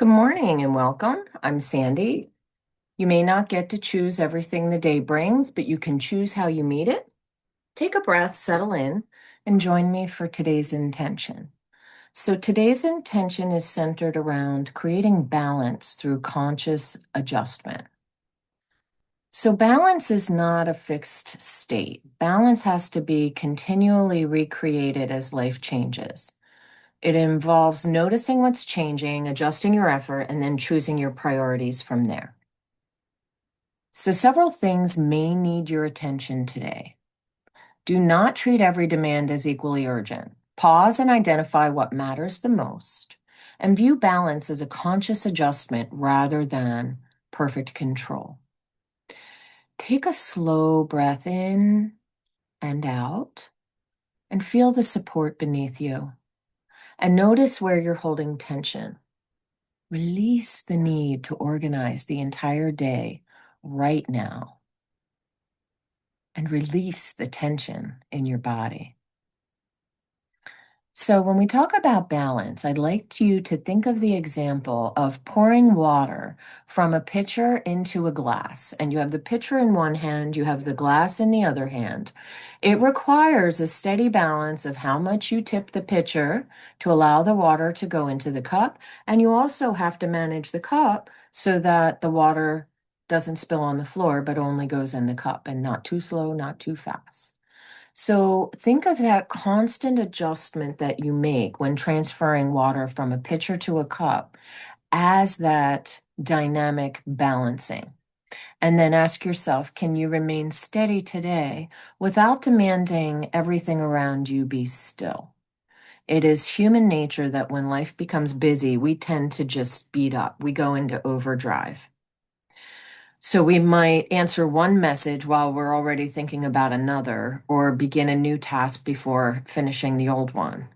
Good morning and welcome. I'm Sandy. You may not get to choose everything the day brings, but you can choose how you meet it. Take a breath, settle in, and join me for today's intention. So, today's intention is centered around creating balance through conscious adjustment. So, balance is not a fixed state. Balance has to be continually recreated as life changes. It involves noticing what's changing, adjusting your effort, and then choosing your priorities from there. So, several things may need your attention today. Do not treat every demand as equally urgent. Pause and identify what matters the most, and view balance as a conscious adjustment rather than perfect control. Take a slow breath in and out, and feel the support beneath you. And notice where you're holding tension. Release the need to organize the entire day right now, and release the tension in your body. So, when we talk about balance, I'd like you to think of the example of pouring water from a pitcher into a glass. And you have the pitcher in one hand, you have the glass in the other hand. It requires a steady balance of how much you tip the pitcher to allow the water to go into the cup. And you also have to manage the cup so that the water doesn't spill on the floor, but only goes in the cup, and not too slow, not too fast. So think of that constant adjustment that you make when transferring water from a pitcher to a cup as that dynamic balancing. And then ask yourself, can you remain steady today without demanding everything around you be still? It is human nature that when life becomes busy, we tend to just speed up. We go into overdrive. So we might answer one message while we're already thinking about another, or begin a new task before finishing the old one.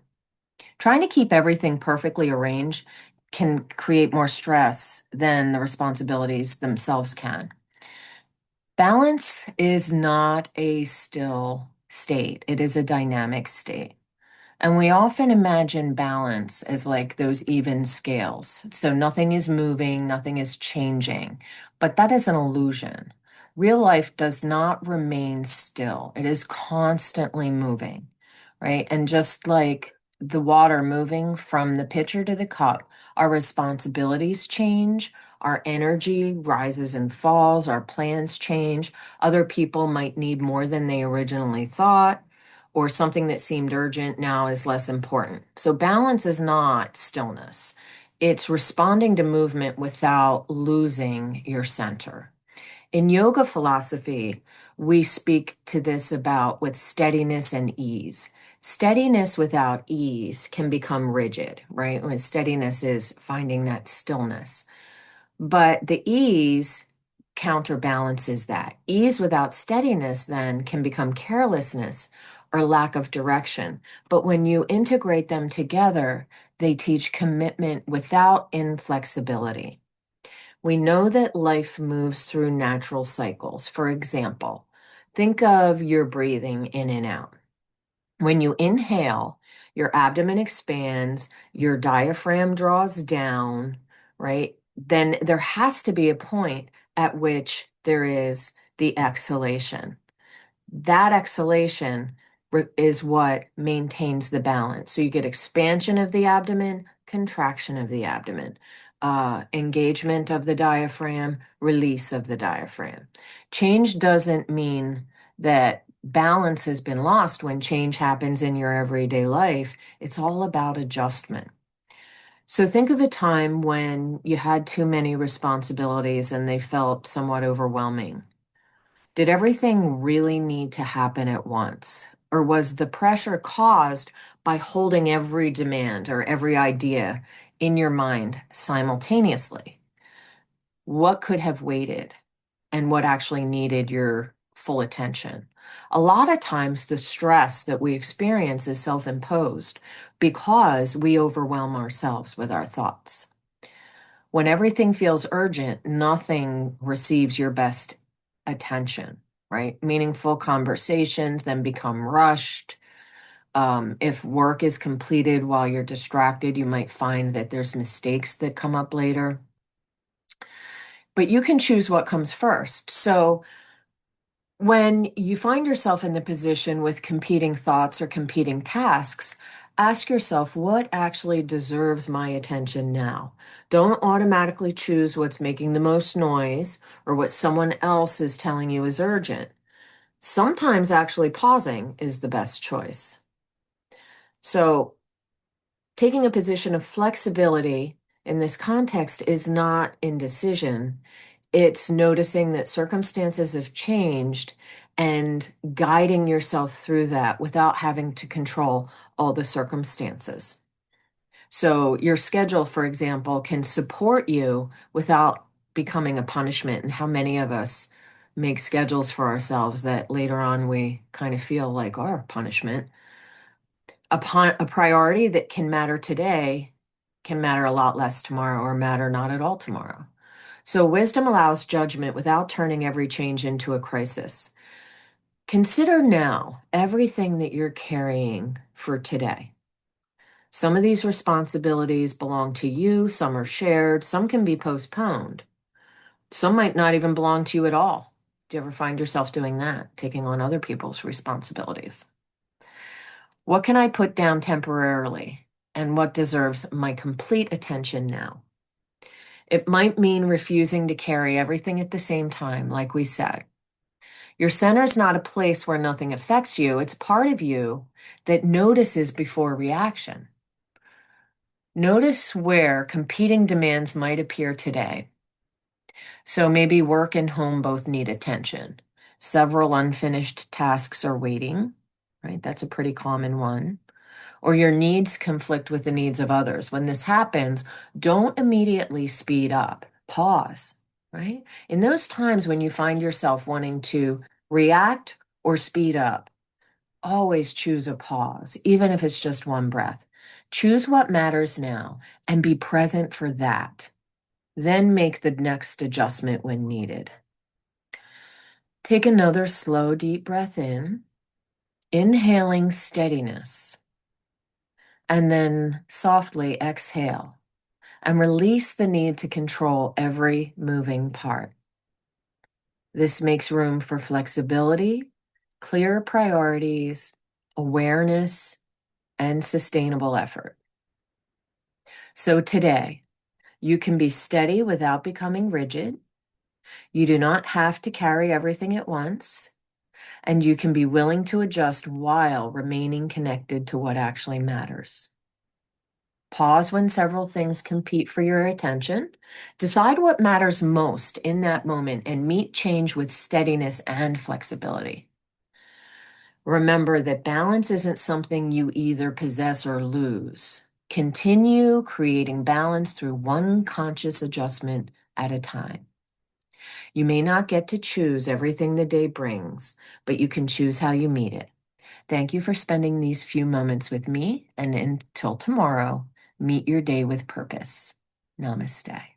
Trying to keep everything perfectly arranged can create more stress than the responsibilities themselves can. Balance is not a still state, it is a dynamic state. And we often imagine balance as like those even scales. So nothing is moving, nothing is changing. But that is an illusion. Real life does not remain still, it is constantly moving, right? And just like the water moving from the pitcher to the cup, our responsibilities change. Our energy rises and falls, our plans change. Other people might need more than they originally thought, or something that seemed urgent now is less important. So balance is not stillness. It's responding to movement without losing your center. In yoga philosophy, we speak to this about with steadiness and ease. Steadiness without ease can become rigid, right? When steadiness is finding that stillness. But the ease counterbalances that. Ease without steadiness then can become carelessness or lack of direction. But when you integrate them together, they teach commitment without inflexibility. We know that life moves through natural cycles. For example, think of your breathing in and out. When you inhale, your abdomen expands, your diaphragm draws down, right? Then there has to be a point at which there is the exhalation. That exhalation is what maintains the balance. So you get expansion of the abdomen, contraction of the abdomen, engagement of the diaphragm, release of the diaphragm. Change doesn't mean that balance has been lost when change happens in your everyday life. It's all about adjustment. So think of a time when you had too many responsibilities and they felt somewhat overwhelming. Did everything really need to happen at once? Or was the pressure caused by holding every demand or every idea in your mind simultaneously? What could have waited and what actually needed your full attention? A lot of times, the stress that we experience is self imposed because we overwhelm ourselves with our thoughts. When everything feels urgent, nothing receives your best attention, right? Meaningful conversations then become rushed. If work is completed while you're distracted, you might find that there's mistakes that come up later. But you can choose what comes first. So when you find yourself in the position with competing thoughts or competing tasks, ask yourself what actually deserves my attention now. Don't automatically choose what's making the most noise or what someone else is telling you is urgent. Sometimes actually pausing is the best choice. So, taking a position of flexibility in this context is not indecision. It's noticing that circumstances have changed and guiding yourself through that without having to control all the circumstances. So, your schedule, for example, can support you without becoming a punishment. And how many of us make schedules for ourselves that later on we kind of feel like are punishment? A priority that can matter today can matter a lot less tomorrow or matter not at all tomorrow. So, wisdom allows judgment without turning every change into a crisis. Consider now everything that you're carrying for today. Some of these responsibilities belong to you, some are shared, some can be postponed. Some might not even belong to you at all. Do you ever find yourself doing that, taking on other people's responsibilities? What can I put down temporarily, and what deserves my complete attention now? It might mean refusing to carry everything at the same time, like we said. Your center is not a place where nothing affects you, it's part of you that notices before reaction. Notice where competing demands might appear today. So maybe work and home both need attention. Several unfinished tasks are waiting, right? That's a pretty common one. Or your needs conflict with the needs of others. When this happens, don't immediately speed up. Pause, right? In those times when you find yourself wanting to react or speed up, always choose a pause, even if it's just one breath. Choose what matters now and be present for that. Then make the next adjustment when needed. Take another slow, deep breath in, inhaling steadiness, and then softly exhale and release the need to control every moving part. This makes room for flexibility, clear priorities, awareness, and sustainable effort. So today, you can be steady without becoming rigid. You do not have to carry everything at once, and you can be willing to adjust while remaining connected to what actually matters. Pause when several things compete for your attention. Decide what matters most in that moment and meet change with steadiness and flexibility. Remember that balance isn't something you either possess or lose. Continue creating balance through one conscious adjustment at a time. You may not get to choose everything the day brings, but you can choose how you meet it. Thank you for spending these few moments with me, and until tomorrow, meet your day with purpose. Namaste.